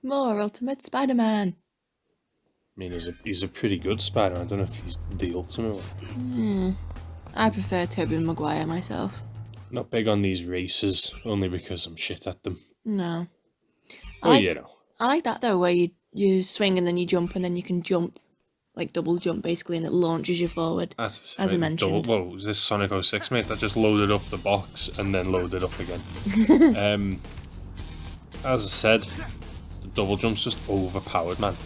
More Ultimate Spider-Man. I mean, he's a pretty good Spider-Man. I don't know if he's the ultimate one. I prefer Tobey Maguire myself. Not big on these races, only because I'm shit at them. No. Oh, you know. I like that though, where you swing and then you jump and then you can jump, like double jump basically, and it launches you forward. As I mentioned. Whoa, was this Sonic 06, mate? That just loaded up the box and then loaded up again. As I said, the double jump's just overpowered, man.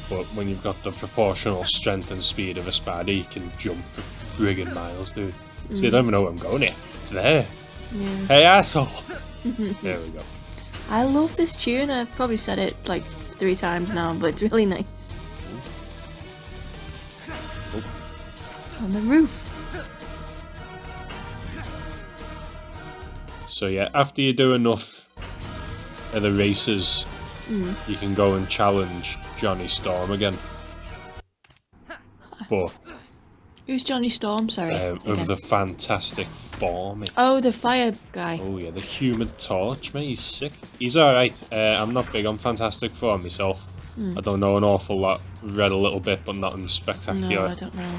But when you've got the proportional strength and speed of a spider, you can jump for friggin' miles, dude. So you don't even know where I'm going here. It's there. Yeah. Hey, asshole! There we go. I love this tune. I've probably said it like 3 times now, but it's really nice. On the roof. So yeah, after you do enough of the races, you can go and challenge Johnny Storm again. But Who's Johnny Storm? Sorry. of the Fantastic Four, mate. Oh, the fire guy. Oh yeah, the Human Torch, mate. He's sick. He's alright. I'm not big on Fantastic Four myself. I don't know an awful lot. Read a little bit, but nothing spectacular. No, I don't know.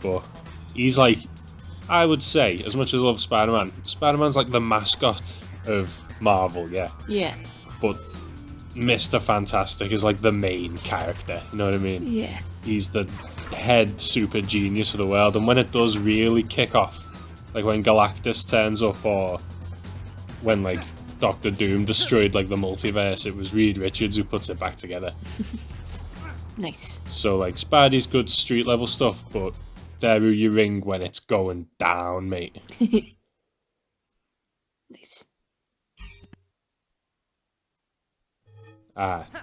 But he's like, I would say, as much as I love Spider-Man, Spider-Man's like the mascot of Marvel, yeah. Yeah. But Mr. Fantastic is like the main character, you know what I mean? Yeah. He's the head super genius of the world, and when it does really kick off, like when Galactus turns up, or when like Doctor Doom destroyed like the multiverse, it was Reed Richards who puts it back together. Nice. So like Spidey's good street level stuff, but there who you ring when it's going down, mate. Nice.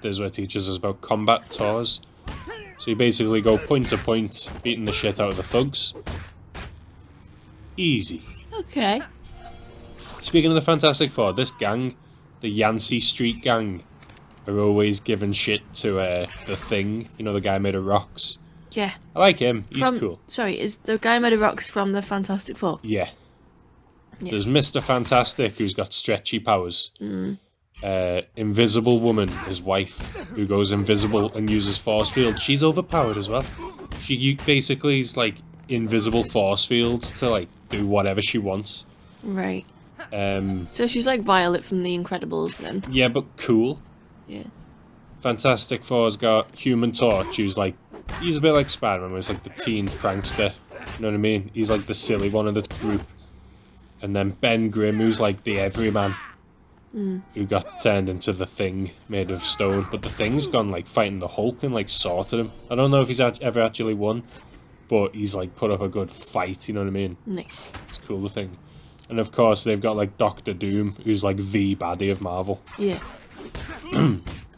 There's where it teaches us about combat tours. So you basically go point to point, beating the shit out of the thugs. Easy. Okay. Speaking of the Fantastic Four, this gang, the Yancey Street gang, are always giving shit to the Thing. You know, the guy made of rocks. Yeah. I like him. He's cool. Sorry, is the guy made of rocks from the Fantastic Four? Yeah. There's Mr. Fantastic, who's got stretchy powers. Invisible Woman, his wife, who goes invisible and uses force field. She's overpowered as well. She basically is like invisible force fields to like do whatever she wants. Right. So she's like Violet from The Incredibles then? Yeah, but cool. Yeah. Fantastic Four's got Human Torch, who's like, he's a bit like Spider-Man, where he's like the teen prankster. You know what I mean? He's like the silly one of the group. And then Ben Grimm, who's like the everyman. Who got turned into the Thing made of stone, but the Thing's gone like fighting the Hulk and like sorted him. I don't know if he's ever actually won, but he's like put up a good fight, you know what I mean? Nice. It's cool, the Thing. And of course they've got like Doctor Doom, who's like the baddie of Marvel. Yeah.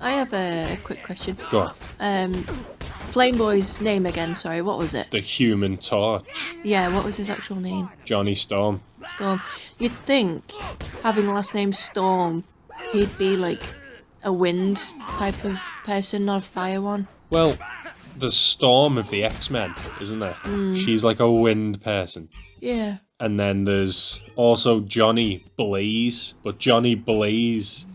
I have a quick question. Go on. Flame Boy's name again, sorry, what was it? The Human Torch. Yeah, what was his actual name? Johnny Storm. Storm. You'd think, having the last name Storm, he'd be like a wind type of person, not a fire one. Well, there's Storm of the X-Men, isn't there? She's like a wind person. Yeah. And then there's also Johnny Blaze, but Johnny Blaze,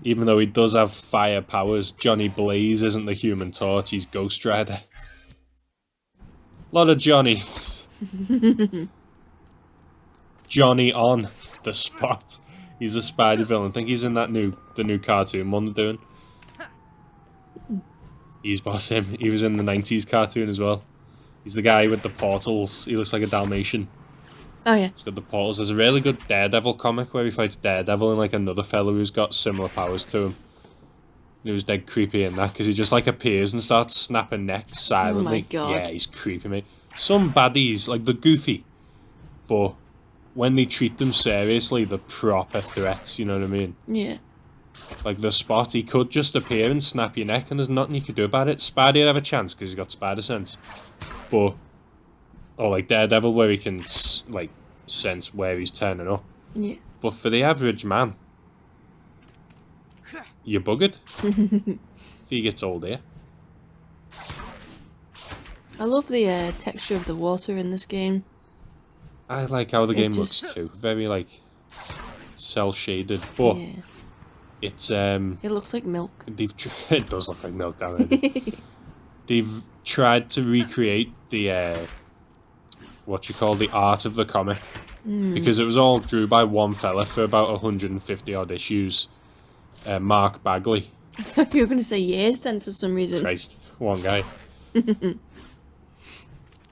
even though he does have fire powers, Johnny Blaze isn't the Human Torch, he's Ghost Rider. Lot of Johnnies. Johnny on the Spot. He's a Spidey villain. I think he's in the new cartoon one they're doing. He's boss him. He was in the 90s cartoon as well. He's the guy with the portals. He looks like a Dalmatian. Oh yeah. He's got the portals. There's a really good Daredevil comic where he fights Daredevil and like another fellow who's got similar powers to him. He was dead creepy in that because he just like appears and starts snapping necks silently. Oh my god. Yeah, he's creepy, mate. Some baddies, like the Goofy, but when they treat them seriously, the proper threats, you know what I mean? Yeah. Like the Spot, he could just appear and snap your neck and there's nothing you could do about it. Spidey'd have a chance because he's got spider sense. But, or like Daredevil where he can like sense where he's turning up. Yeah. But for the average man, you're buggered. If he gets old here. I love the texture of the water in this game. I like how the game just- looks too. Very like cell shaded. But Yeah. It's It looks like milk. it does look like milk down there. They've tried to recreate the the art of the comic, because it was all drew by one fella for about 150 odd issues, Mark Bagley. I thought you were going to say years then for some reason. Christ, one guy.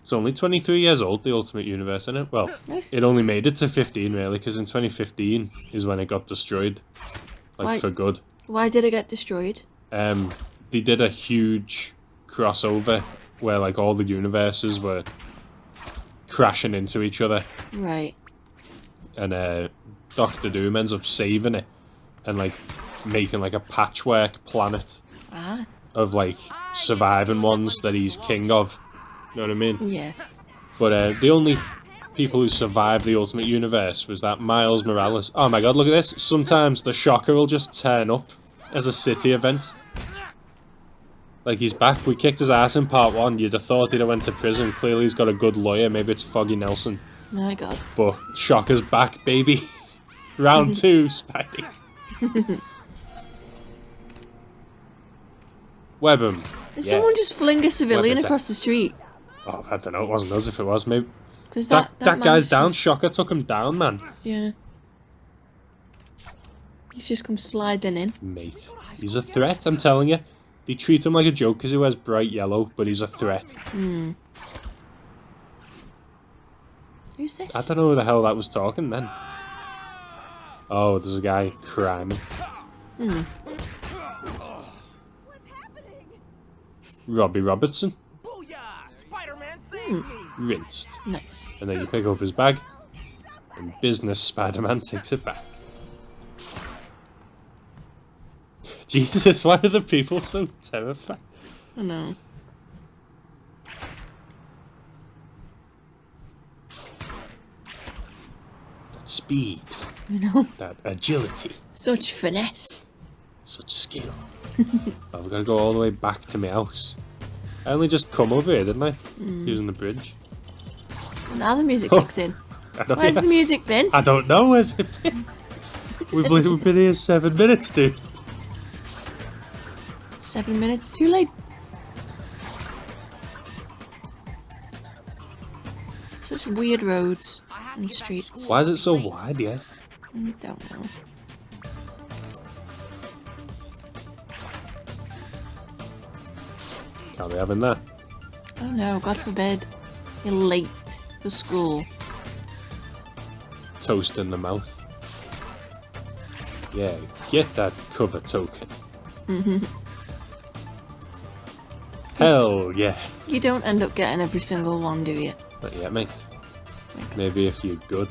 It's only 23 years old, the Ultimate Universe, isn't it? Well, it only made it to 15 really, because in 2015 is when it got destroyed, for good. Why did it get destroyed? They did a huge crossover where like all the universes were crashing into each other, Right. and Doctor Doom ends up saving it and like making like a patchwork planet of like surviving ones that he's king of. You know what I mean? Yeah. But the only people who survived the Ultimate Universe was that Miles Morales. Oh my god, look at this. Sometimes the Shocker will just turn up as a city event. Like, he's back. We kicked his ass in part 1. You'd have thought he'd have went to prison. Clearly he's got a good lawyer. Maybe it's Foggy Nelson. Oh my god. But Shocker's back, baby. Round 2, Spidey. Web him. Did someone just fling a civilian Weapons across the street? Oh, I don't know. It wasn't us if it was. Maybe. Because That guy's man's down. just- Shocker took him down, man. Yeah. He's just come sliding in. Mate, he's a threat, I'm telling you. They treat him like a joke because he wears bright yellow, but he's a threat. Who's this? I don't know who the hell that was talking then. Oh, there's a guy crying. Robbie Robertson. Rinsed. Nice. And then you pick up his bag, and business Spider-Man takes it back. Jesus, why are the people so terrified? I know. That speed, I know. that agility, Such finesse. such skill. Oh, we've got to go all the way back to my house. I only just come over here, didn't I? Using the bridge. Now the music kicks in. I don't, Where's the music been? I don't know, where's it been? We've been here 7 minutes, dude. 7 minutes too late. Such weird roads and streets. Why is it so wide, yeah? I don't know. Can't be having that. Oh no, God forbid. You're late for school. Toast in the mouth. Yeah, get that cover token. Hell yeah. You don't end up getting every single one, do you? Not yet, mate. Maybe if you're good.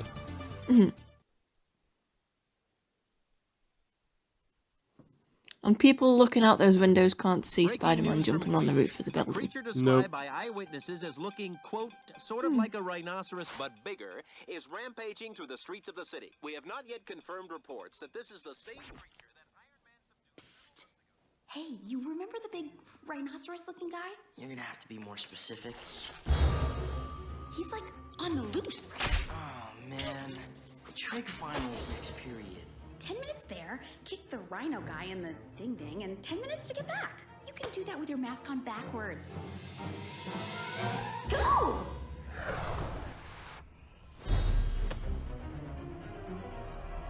And people looking out those windows can't see Spider-Man jumping on the roof of the building. Creature described by eyewitnesses as looking, quote, sort of like a rhinoceros but bigger, is rampaging through the streets of the city. We have not yet confirmed reports that this is the same creature that Iron Man Psst. Hey, you remember the big rhinoceros-looking guy? You're gonna have to be more specific. He's like on the loose. Oh man, the trig finals next period. 10 minutes there, kick the rhino guy in the ding-ding, and 10 minutes to get back. You can do that with your mask on backwards. Go!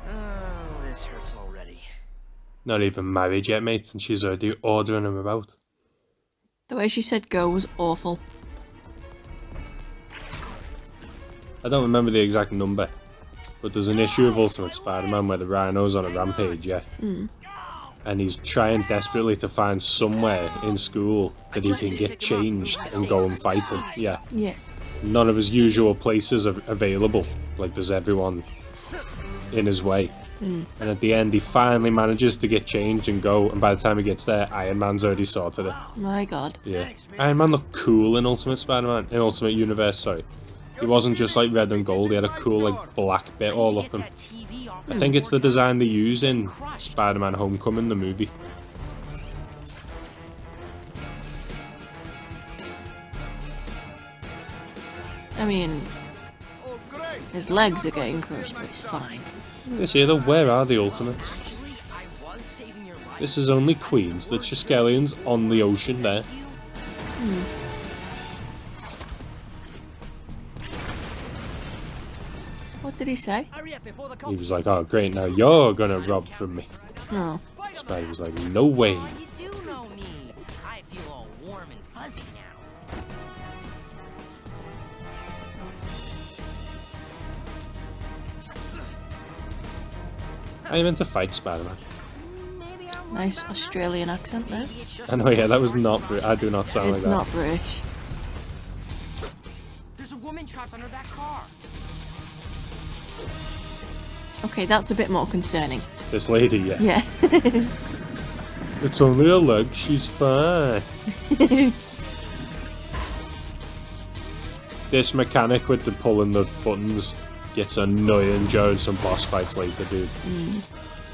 Oh, this hurts already. Not even married yet, mate, and she's already ordering him about. The way she said go was awful. I don't remember the exact number, but there's an issue of Ultimate Spider-Man where the Rhino's on a rampage, yeah? And he's trying desperately to find somewhere in school that he can get changed and go and fight him, yeah. Yeah. None of his usual places are available, like there's everyone in his way. And at the end he finally manages to get changed and go, and by the time he gets there, Iron Man's already sorted it. My God. Yeah. Iron Man looked cool in Ultimate Spider-Man, in Ultimate Universe, sorry. He wasn't just like red and gold, he had a cool like black bit all up him. I think it's the design they use in Spider-Man Homecoming, the movie. I mean, his legs are getting crushed, but it's fine. This here though, where are the Ultimates? This is only Queens. The Triskelions on the ocean there. What did he say? He was like, oh great, now you're gonna rob from me. Oh. Spidey was like, no way. You do know me. I feel all warm and fuzzy now. I meant to fight Spider-Man. Maybe I'm Nice Australian accent there. Maybe it's just I know, yeah, that was not I do not sound It's like that. not British. There's a woman trapped under that car. Okay, that's a bit more concerning. This lady, yeah. Yeah. It's only a leg, she's fine. This mechanic with the pulling the buttons gets annoying during some boss fights later, dude.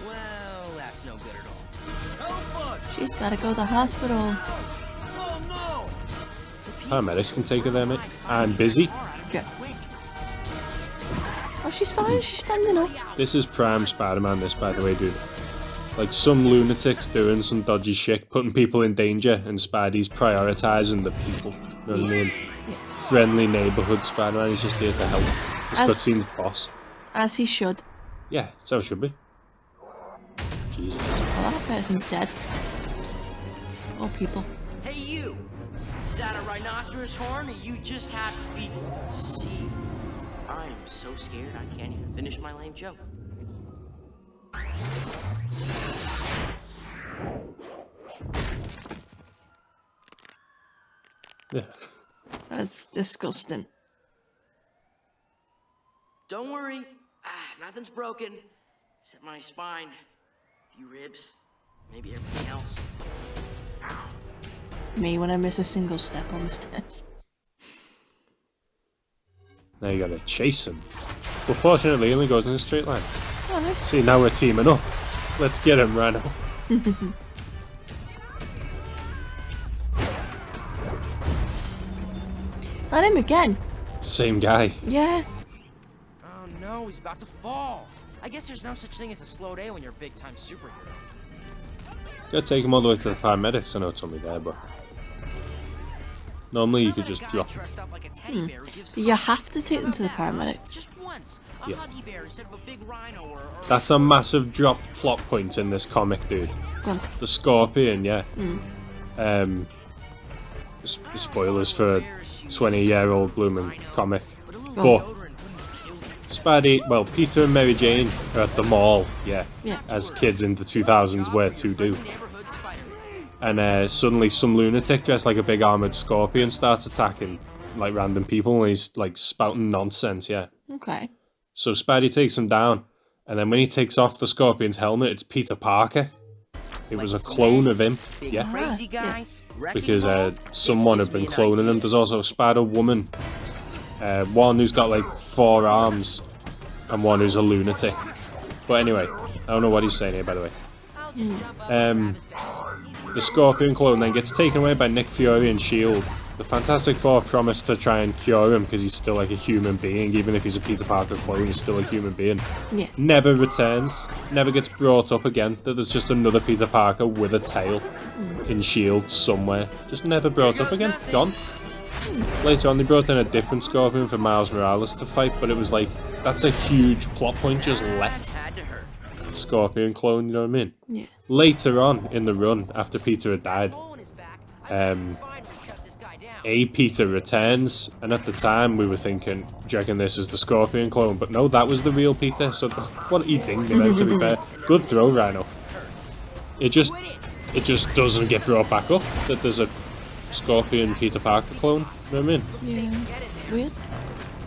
Well, that's no good at all. She's gotta go to the hospital. Paramedics can take her there, mate. I'm busy. Yeah. Oh, she's fine. She's standing up. This is prime Spider-Man, this, by the way, dude. Like, some lunatics doing some dodgy shit, putting people in danger, and Spidey's prioritising the people. You know what I mean? Friendly neighbourhood Spider-Man, he's just here to help. This As- cutscene's boss. As he should. Yeah, that's how it should be. Jesus. Well, that person's dead. Oh, people. Hey, you! Is that a rhinoceros horn, or you just have to be to see? I'm so scared I can't even finish my lame joke. Yeah. That's disgusting. Don't worry, nothing's broken. Except my spine, a few ribs, maybe everything else. Me when I miss a single step on the stairs. Now you gotta chase him. But fortunately, he only goes in a straight line. Oh, nice. See, now we're teaming up. Let's get him, Rhino. Is that him again? Same guy. Yeah. Oh no, he's about to fall. I guess there's no such thing as a slow day when you're a big-time superhero. Gotta take him all the way to the paramedics. I know it's only there, but normally you could just drop him. Dressed up like a teddy bear who gives You have to take them How to the about that? paramedics. Just once. A Yeah. honey bear instead of a big rhino or That's a massive dropped plot point in this comic, dude. Go on. The Scorpion, yeah. Spoilers for a 20-year-old blooming comic. But Spidey, well, Peter and Mary Jane are at the mall, yeah. Yeah. As kids in the 2000s were to do. And suddenly some lunatic dressed like a big armoured scorpion starts attacking like random people and he's like spouting nonsense, yeah. Okay. So Spidey takes him down, and then when he takes off the Scorpion's helmet, it's Peter Parker. It was a clone of him, yeah, crazy guy. because someone had been cloning him. There's also a Spider-Woman, one who's got like 4 arms, and one who's a lunatic. But anyway, I don't know what he's saying here, by the way. The Scorpion clone then gets taken away by Nick Fury and S.H.I.E.L.D. The Fantastic Four promise to try and cure him because he's still like a human being, even if he's a Peter Parker clone, he's still a human being. Yeah. Never returns, never gets brought up again, that there's just another Peter Parker with a tail in S.H.I.E.L.D. somewhere. Just never brought up again, gone. Later on they brought in a different Scorpion for Miles Morales to fight, but it was like, that's a huge plot point just left. Had to hurt. Scorpion clone, you know what I mean? Yeah. Later on in the run, after Peter had died, Hole in his back. Um, Fine to shut this guy down. a Peter returns, and at the time we were thinking, do you reckon this is the Scorpion clone? But no, that was the real Peter, so what he dinged me then, to be fair. Good throw, Rhino. It just doesn't get brought back up that there's a Scorpion Peter Parker clone, you know what I mean? Yeah. Weird.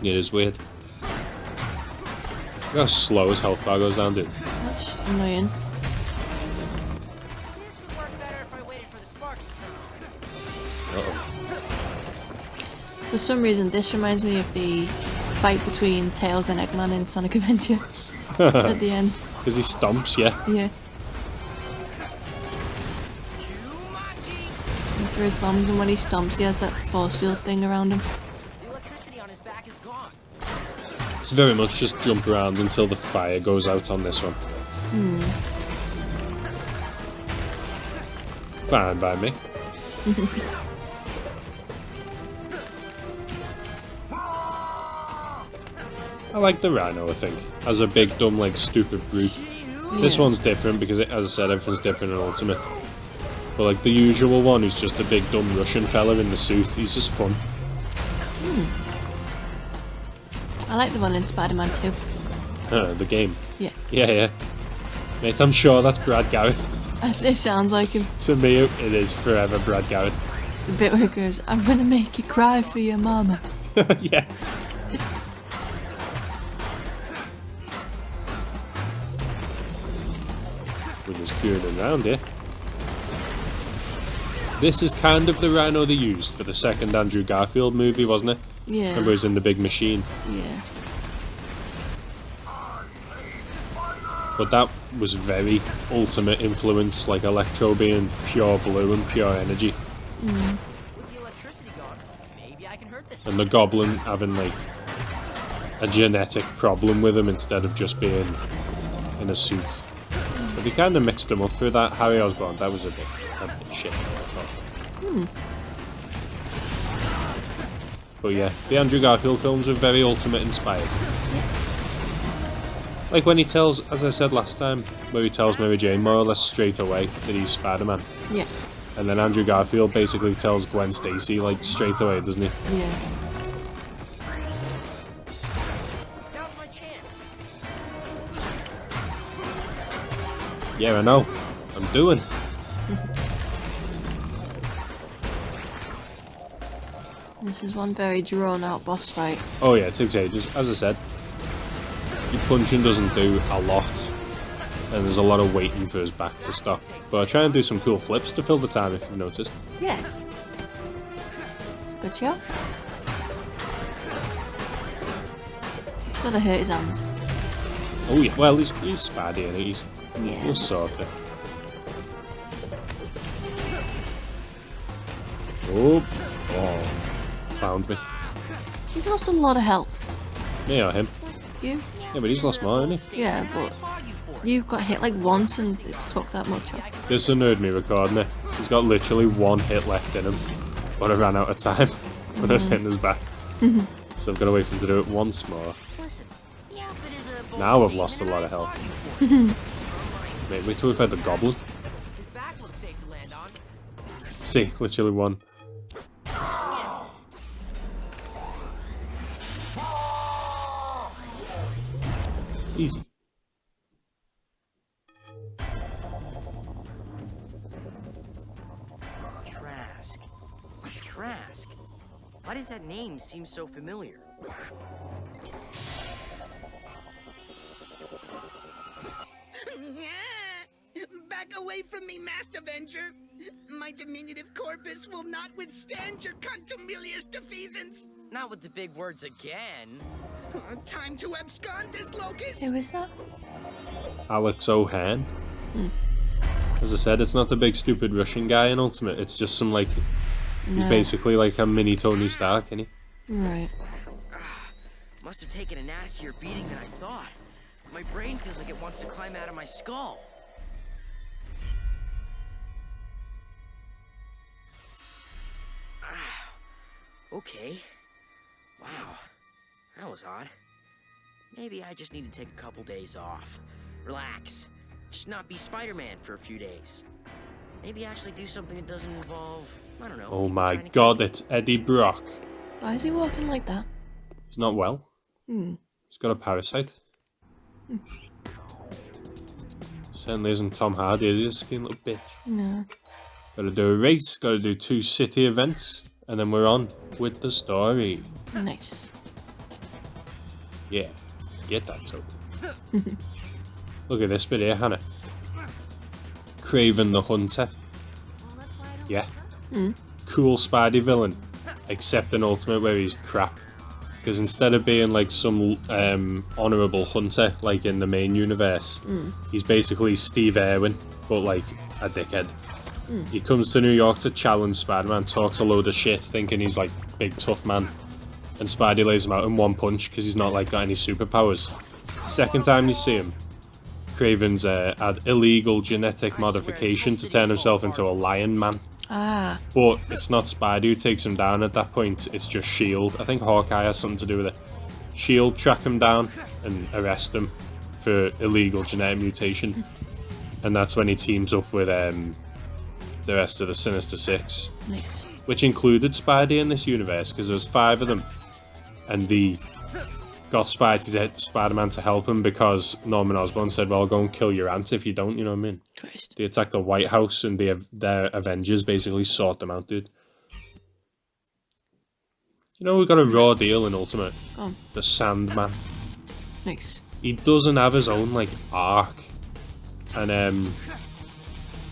It is weird. Look how slow his health bar goes down, dude. That's annoying. This would work better if I waited for the sparks to turn on. Uh-oh. For some reason, this reminds me of the fight between Tails and Eggman in Sonic Adventure at the end. Because he stomps, yeah. Yeah. He throws bombs, and when he stomps, he has that force field thing around him. The electricity on his back is gone. It's very much just jump around until the fire goes out on this one. Fine by me. I like the Rhino, I think. As a big, dumb, like, stupid brute. This Yeah. one's different because, as I said, everything's different in Ultimate. But, like, the usual one who's just a big, dumb Russian fella in the suit, he's just fun. I like the one in Spider-Man 2. The game. Yeah. Yeah. Mate, I'm sure that's Brad Garrett. It sounds like him. To me, it is forever Brad Garrett. The bit where he goes, I'm gonna make you cry for your mama. Yeah. We're just queuing around here. This is kind of the Rhino they used for the second Andrew Garfield movie, wasn't it? Yeah. Remember, it was in the big machine. Yeah. But that was very Ultimate influence, like Electro being pure blue and pure energy. With the electricity gone, maybe I can hurt this. And the Goblin having, like, a genetic problem with him instead of just being in a suit. But they kind of mixed him up for that. Harry Osborn, that was a bit shit, I thought. But yeah, the Andrew Garfield films were very Ultimate inspired. Like when he tells, as I said last time, where he tells Mary Jane more or less straight away that he's Spider-Man. Yeah. And then Andrew Garfield basically tells Gwen Stacy, like, straight away, doesn't he? Yeah. Now's my chance. Yeah, I know. I'm doing. This is one very drawn-out boss fight. Oh yeah, it takes ages. As I said, your punching doesn't do a lot, and there's a lot of waiting for his back to stop. But I try and do some cool flips to fill the time, if you've noticed. Yeah. It's a good show. It's gotta hurt his hands. Oh yeah, well, he's Spidey, and he's Yeah. he'll sort it. Oh, found me. You've lost a lot of health. Me or him? You? Yeah, but he's lost more, hasn't he? Yeah, but you've got hit like once and it's took that much off. This annoyed me recording it. He's got literally one hit left in him, but I ran out of time when I was hitting his back. So I've got to wait for him to do it once more. Listen, the outfit is a bold Now I've statement, lost a and lot I of health. applaud you for it. Wait till we've had the Goblin. His back looks safe to land on. See, literally one. Easy. Trask. Trask. Why does that name seem so familiar? Back away from me, Master Avenger! My diminutive corpus will not withstand your contumelious defeasance! Not with the big words again. Time to abscond this locust! Who is that? Alex O'Hearn. As I said, it's not the big stupid Russian guy in Ultimate. It's just some, like, he's No. basically like a mini Tony Stark, isn't he? Right. Must have taken a nastier beating than I thought. My brain feels like it wants to climb out of my skull. Okay. Wow. That was odd. Maybe I just need to take a couple days off. Relax. Just not be Spider-Man for a few days. Maybe actually do something that doesn't involve, I don't know. Oh people my trying to god, kill me. it's Eddie Brock. Why is he walking like that? He's not well. He's got a parasite. Certainly isn't Tom Hardy, is he? A skinny little bitch. No. Gotta do a race, gotta do 2 city events, and then we're on with the story. Nice. Yeah, get that token. Look at this bit here, Hannah. Craven the Hunter. Yeah. Cool Spidey villain. Except in Ultimate where he's crap. Because instead of being like some honourable hunter like in the main universe, he's basically Steve Irwin, but like a dickhead. He comes to New York to challenge Spider-Man, talks a load of shit thinking he's like big tough man. And Spidey lays him out in one punch because he's not like got any superpowers. Second time you see him, Craven's had illegal genetic modification to turn himself into a lion man. Ah, But it's not Spider who takes him down at that point, it's just S.H.I.E.L.D. I think Hawkeye has something to do with it. S.H.I.E.L.D. track him down and arrest him for illegal genetic mutation. And that's when he teams up with the rest of the Sinister Six. nice. Which included Spidey in this universe, because there was 5 of them. And they got Spider-Man to help him because Norman Osborn said, well, go and kill your aunt if you don't, you know what I mean? Christ. They attacked the White House and their Avengers basically sought them out, dude. You know, we got a raw deal in Ultimate. Oh, The Sandman. nice. He doesn't have his own, like, arc. And,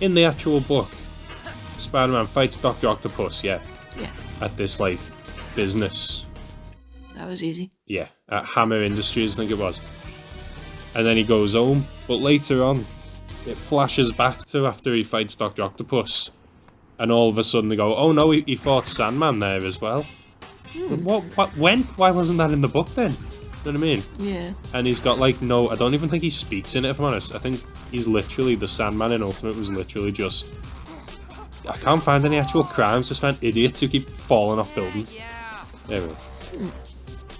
in the actual book, Spider-Man fights Dr. Octopus, yeah, Yeah, at this, like, business. that was easy. Yeah, at Hammer Industries, I think it was. And then he goes home, but later on, it flashes back to after he fights Dr. Octopus. And all of a sudden they go, oh no, he fought Sandman there as well. What, when? Why wasn't that in the book then? You know what I mean? Yeah. And he's got like no, I don't even think he speaks in it if I'm honest. I think he's literally, the Sandman in Ultimate was literally just, I can't find any actual crimes, just found idiots who keep falling off buildings. There we go.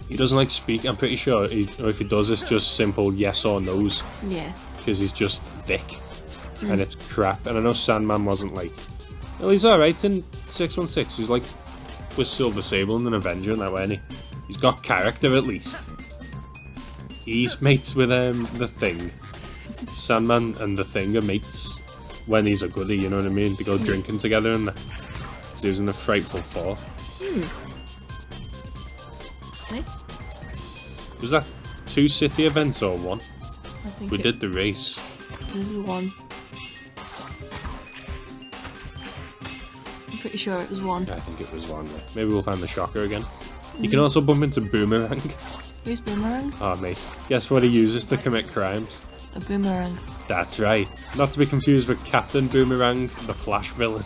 He doesn't like speak, I'm pretty sure, or if he does, it's just simple yes or no's, Yeah. because he's just thick, and it's crap. And I know Sandman wasn't like, well, he's alright in 616, he's like with Silver Sable and an Avenger and that way, and he's got character at least. He's mates with the Thing. Sandman and the Thing are mates when he's a goodie, you know what I mean? They go drinking together and he was in the Frightful Four. Nice. Was that 2 city events or 1? I think We did the race. This is 1. I'm pretty sure it was 1. I think it was 1. Yeah. Maybe we'll find the Shocker again. You can also bump into Boomerang. Who's Boomerang? Oh mate, guess what he uses to commit crimes? A boomerang. That's right. Not to be confused with Captain Boomerang, the Flash villain.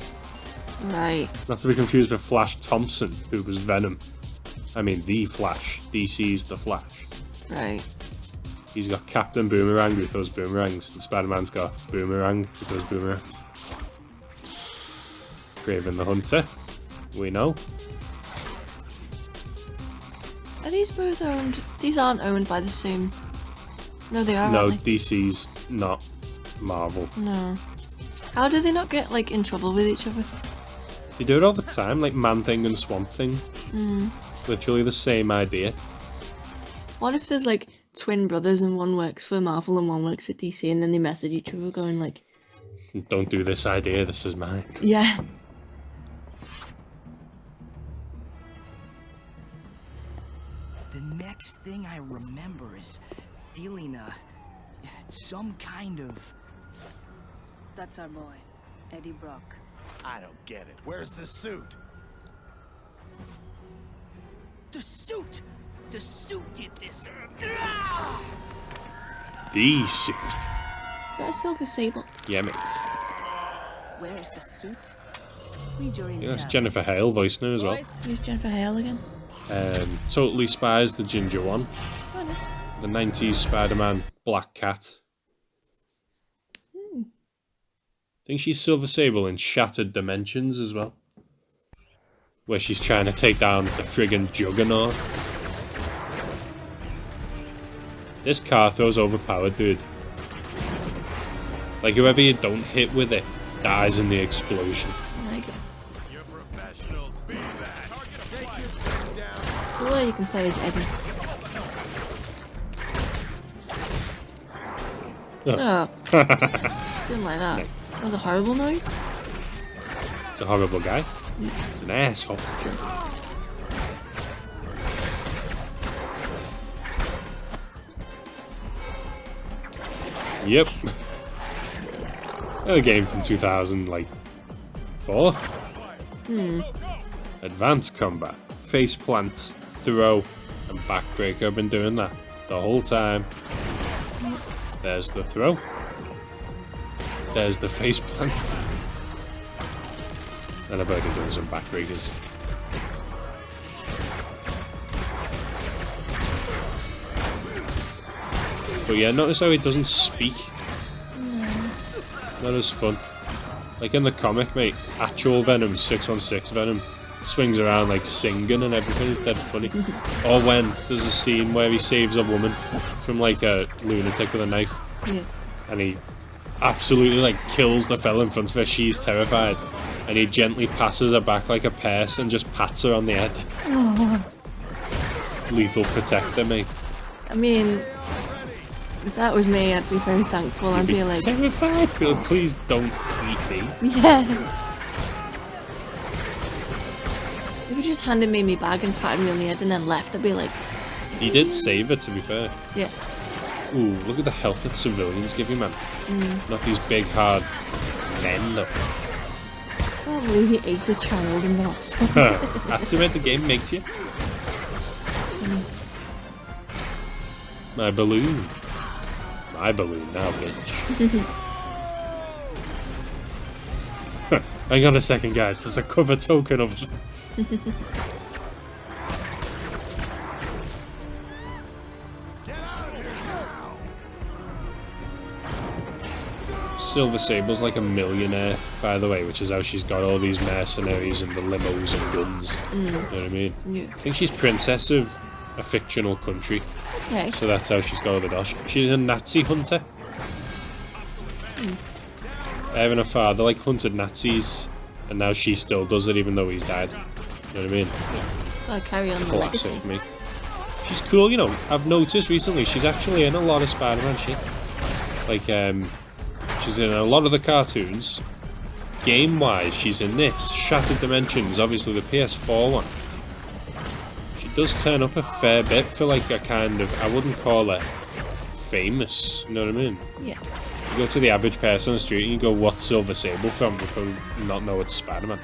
Right. Not to be confused with Flash Thompson, who was Venom. I mean, the Flash. DC's The Flash. Right. He's got Captain Boomerang who throws boomerangs, and Spider-Man's got Boomerang who throws boomerangs. Kraven the Hunter. We know. Are these both owned? These aren't owned by the same. No, they are. No, Aren't they? DC's not Marvel. No. How do they not get like in trouble with each other? They do it all the time, like Man-Thing and Swamp Thing. It's literally the same idea. What if there's like twin brothers and one works for Marvel and one works at DC, and then they mess at each other, going like, Don't do this idea, this is mine. yeah. The next thing I remember is feeling some kind of... That's our boy, Eddie Brock. I don't get it. Where's the suit? The suit! The suit did this! The suit. Is that a Silver Sable? Yeah, mate. Where's the suit? Read your Yeah, that's intel. Jennifer Hale voicing her as well. Boys, Who's Jennifer Hale again? Totally Spies, the ginger one. Oh, nice. The 90s Spider-Man Black Cat. I think she's Silver Sable in Shattered Dimensions as well. Where she's trying to take down the friggin' Juggernaut. This car throws overpowered, dude. Like, whoever you don't hit with it dies in the explosion. Oh my god. You're professionals. Be that. Cool, you can play as Eddie. Oh. Didn't like that. Nice. That was a horrible noise. He's a horrible guy. He's an asshole. Yep. Another game from 2004. Advanced combat, face plant, throw, and backbreaker. I've been doing that the whole time. There's the throw. There's the face plant. And I've already done some backbreakers. But yeah, notice how he doesn't speak That is fun. Like in the comic, mate, actual Venom, 616 Venom, swings around like singing and everything. It's dead funny. Or when there's a scene where he saves a woman from like a lunatic with a knife. Yeah. And he absolutely like kills the fella in front of her. She's terrified. And he gently passes her back like a purse and just pats her on the head. Oh. Lethal protector, mate. I mean, if that was me, I'd be very thankful. I'd be like, terrified. Please don't eat me. yeah. If you just handed me my bag and patted me on the head and then left, I'd be like... He did save it, to be fair. Yeah. Ooh, look at the health that civilians give you, man. Not these big, hard men, though. I can't believe he ate a child in the last one. That's the way the game makes you. My balloon. My balloon now, bitch. Hang on a second, guys. There's a cover token of it. Silver Sable's like a millionaire, by the way, which is how she's got all these mercenaries and the limos and guns. You know what I mean? Yeah. I think she's princess of a fictional country. Okay. So that's how she's got all the dosh. She's a Nazi hunter. Her and her father like hunted Nazis, and now she still does it even though he's died. You know what I mean? Yeah. Gotta carry on the legacy. Classic, mate. She's cool, you know. I've noticed recently she's actually in a lot of Spider-Man shit. Like, she's in a lot of the cartoons. Game-wise, she's in this. Shattered Dimensions, obviously the PS4 one. She does turn up a fair bit for like a kind of, I wouldn't call her famous, you know what I mean? Yeah. You go to the average person on the street and you go, what's Silver Sable from? They probably not know it's Spider-Man.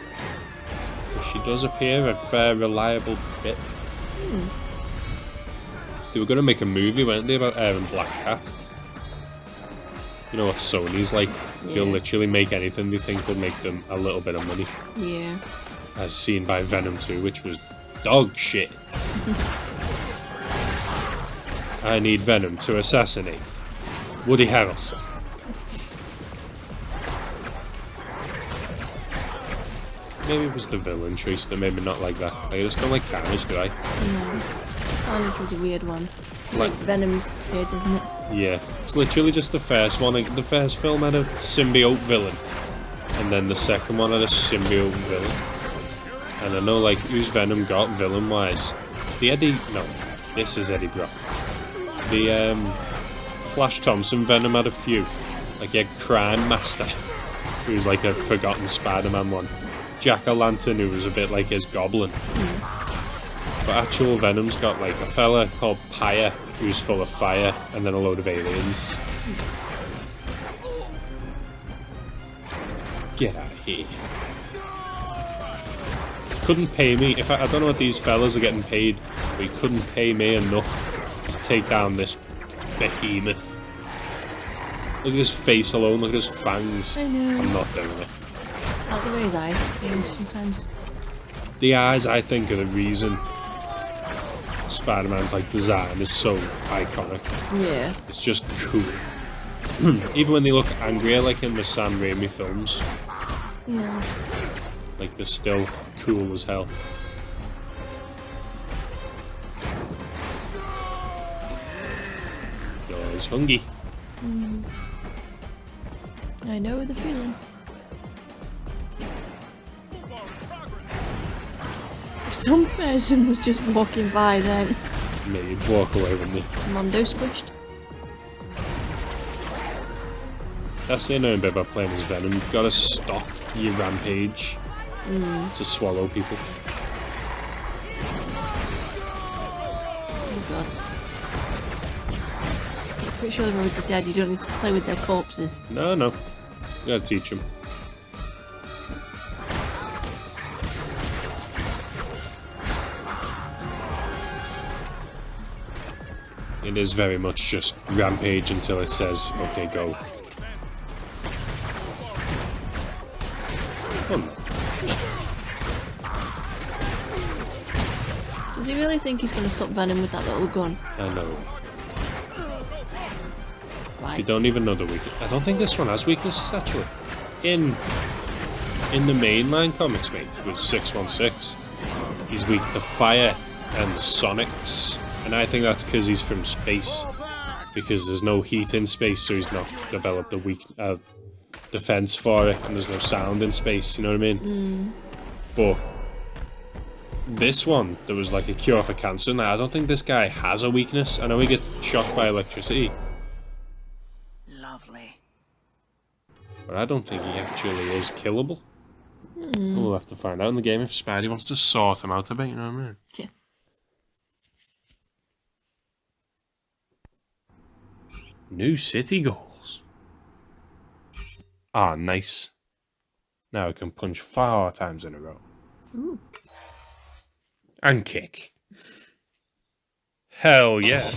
But she does appear a fair reliable bit. They were going to make a movie, weren't they, about her and Black Cat? You know what Sony's like? They'll literally make anything they think will make them a little bit of money. Yeah. As seen by Venom 2, which was dog shit. I need Venom to assassinate Woody Harrelson. Maybe it was the villain choice that made me not like that. Like, I just don't like Carnage, do I? No. Carnage was a weird one. It's like Venom's kid, isn't it? Yeah. It's literally just the first one. The first film had a symbiote villain. And then the second one had a symbiote villain. And I know, like, who's Venom got villain-wise? The Eddie... No. This is Eddie Brock. The, Flash Thompson Venom had a few. Like, he had Crime Master, who's like a forgotten Spider-Man one. Jack-o'-lantern, who was a bit like his Goblin. But actual Venom's got like a fella called Pyre, who's full of fire, and then a load of aliens. Get out of here. Couldn't pay me, if I don't know what these fellas are getting paid, but he couldn't pay me enough to take down this behemoth. Look at his face alone, look at his fangs. I know. I'm not doing it. I like the way his eyes change sometimes. The eyes, I think, are the reason Spider-Man's like design is so iconic. Yeah. It's just cool. Even when they look angrier, like in the Sam Raimi films, Yeah. like they're still cool as hell. He's hungry. I know the feeling. If some person was just walking by then. Me, you'd walk away, wouldn't you? Mondo squished. That's the annoying bit about playing as Venom. You've got to stop your rampage to swallow people. Oh god. I'm pretty sure they're with the dead, you don't need to play with their corpses. No, no. You gotta teach them. It is very much just rampage until it says, okay, go. Fun. Does he really think he's going to stop Venom with that little gun? I know. Why? They don't even know the weakness. I don't think this one has weaknesses, actually. In the mainline comics, mate, with 616, he's weak to fire and sonics. And I think that's because he's from space. Because there's no heat in space, so he's not developed a weak defense for it, and there's no sound in space, you know what I mean? But this one, there was like a cure for cancer. Now, I don't think this guy has a weakness. I know he gets shocked by electricity, Lovely. but I don't think he actually is killable. We'll have to find out in the game if Spidey wants to sort him out a bit, you know what I mean? Yeah. New city goals. Ah, nice. Now I can punch 4 times in a row. Ooh. And kick. Hell yeah.